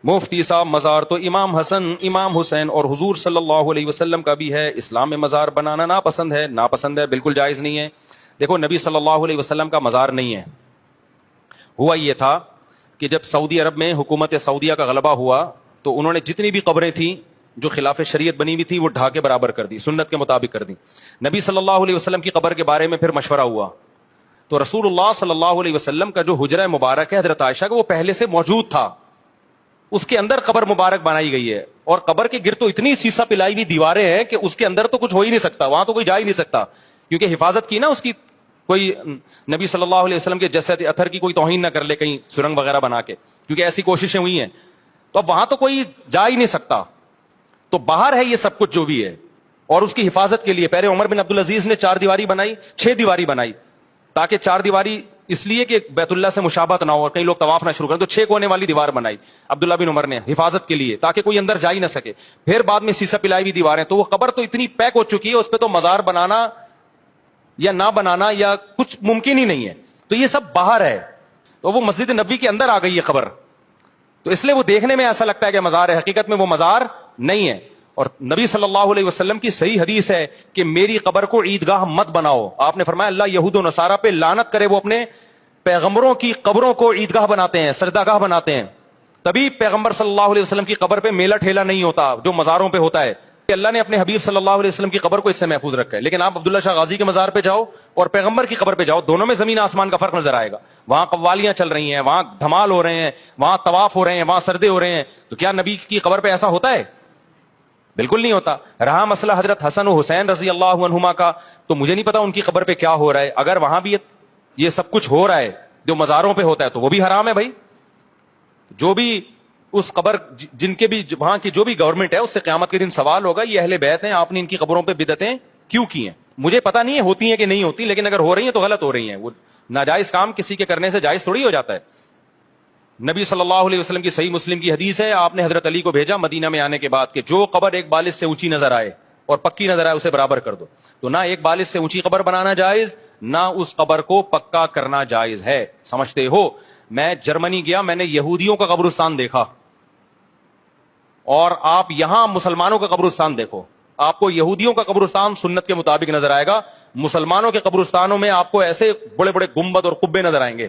مفتی صاحب مزار تو امام حسن امام حسین اور حضور صلی اللہ علیہ وسلم کا بھی ہے، اسلام میں مزار بنانا ناپسند ہے؟ ناپسند ہے، بالکل جائز نہیں ہے۔ دیکھو نبی صلی اللہ علیہ وسلم کا مزار نہیں ہے، ہوا یہ تھا کہ جب سعودی عرب میں حکومت سعودیہ کا غلبہ ہوا تو انہوں نے جتنی بھی قبریں تھیں جو خلاف شریعت بنی ہوئی تھی وہ ڈھا کے برابر کر دی، سنت کے مطابق کر دی۔ نبی صلی اللہ علیہ وسلم کی قبر کے بارے میں پھر مشورہ ہوا تو رسول اللہ صلی اللہ علیہ وسلم کا جو حجرہ مبارک ہے حضرت عائشہ کا، وہ پہلے سے موجود تھا، اس کے اندر قبر مبارک بنائی گئی ہے، اور قبر کے گرد تو اتنی سیسا پلائی ہوئی دیواریں ہیں کہ اس کے اندر تو کچھ ہو ہی نہیں سکتا، وہاں تو کوئی جا ہی نہیں سکتا، کیونکہ حفاظت کی نا اس کی، کوئی نبی صلی اللہ علیہ وسلم کے جسد اثر کی کوئی توہین نہ کر لے کہیں سرنگ وغیرہ بنا کے، کیونکہ ایسی کوششیں ہوئی ہیں، تو اب وہاں تو کوئی جا ہی نہیں سکتا، تو باہر ہے یہ سب کچھ جو بھی ہے۔ اور اس کی حفاظت کے لیے پہلے عمر بن عبدالعزیز نے 4 دیواری بنائی، 6 دیواری بنائی، تاکہ 4 دیواری اس لیے کہ بیت اللہ سے مشابہت نہ ہو، کئی لوگ طواف نہ شروع کریں، تو 6 کونے والی دیوار بنائی عبداللہ بن عمر نے حفاظت کے لیے، تاکہ کوئی اندر جا ہی نہ سکے۔ پھر بعد میں سیسا پلائی ہوئی دیواریں، تو وہ قبر تو اتنی پیک ہو چکی ہے، اس پہ تو مزار بنانا یا نہ بنانا یا کچھ ممکن ہی نہیں ہے، تو یہ سب باہر ہے، تو وہ مسجد نبوی کے اندر آ گئی ہے قبر، تو اس لیے وہ دیکھنے میں ایسا لگتا ہے کہ مزار ہے، حقیقت میں وہ مزار نہیں ہے۔ اور نبی صلی اللہ علیہ وسلم کی صحیح حدیث ہے کہ میری قبر کو عیدگاہ مت بناؤ، آپ نے فرمایا اللہ یہود و نصارہ پہ لعنت کرے، وہ اپنے پیغمبروں کی قبروں کو عیدگاہ بناتے ہیں، سجدہ گاہ بناتے ہیں، تبھی پیغمبر صلی اللہ علیہ وسلم کی قبر پہ میلہ ٹھیلا نہیں ہوتا جو مزاروں پہ ہوتا ہے، اللہ نے اپنے حبیب صلی اللہ علیہ وسلم کی قبر کو اس سے محفوظ رکھا ہے۔ لیکن آپ عبداللہ شاہ غازی کے مزار پہ جاؤ اور پیغمبر کی قبر پہ جاؤ، دونوں میں زمین آسمان کا فرق نظر آئے گا، وہاں قوالیاں چل رہی ہیں، وہاں دھمال ہو رہے ہیں، وہاں طواف ہو رہے ہیں، وہاں سردے ہو رہے ہیں، تو کیا نبی کی قبر پہ ایسا ہوتا ہے؟ بالکل نہیں ہوتا۔ رہا مسئلہ حضرت حسن و حسین رضی اللہ عنہما کا، تو مجھے نہیں پتا ان کی قبر پہ کیا ہو رہا ہے، اگر وہاں بھی یہ سب کچھ ہو رہا ہے جو مزاروں پہ ہوتا ہے تو وہ بھی حرام ہے بھائی۔ جو بھی اس قبر جن کے بھی وہاں کی جو بھی گورنمنٹ ہے اس سے قیامت کے دن سوال ہوگا، یہ اہل بیت ہیں، آپ نے ان کی قبروں پہ بدعتیں کیوں کی ہیں؟ مجھے پتا نہیں ہے ہوتی ہیں کہ نہیں ہوتی، لیکن اگر ہو رہی ہیں تو غلط ہو رہی ہیں، وہ ناجائز کام کسی کے کرنے سے جائز تھوڑی ہو جاتا ہے۔ نبی صلی اللہ علیہ وسلم کی صحیح مسلم کی حدیث ہے، آپ نے حضرت علی کو بھیجا مدینہ میں آنے کے بعد کہ جو قبر ایک بالش سے اونچی نظر آئے اور پکی نظر آئے اسے برابر کر دو، تو نہ ایک بالش سے اونچی قبر بنانا جائز، نہ اس قبر کو پکا کرنا جائز ہے، سمجھتے ہو؟ میں جرمنی گیا، میں نے یہودیوں کا قبرستان دیکھا، اور آپ یہاں مسلمانوں کا قبرستان دیکھو، آپ کو یہودیوں کا قبرستان سنت کے مطابق نظر آئے گا، مسلمانوں کے قبرستانوں میں آپ کو ایسے بڑے بڑے گنبد اور قبے نظر آئیں گے۔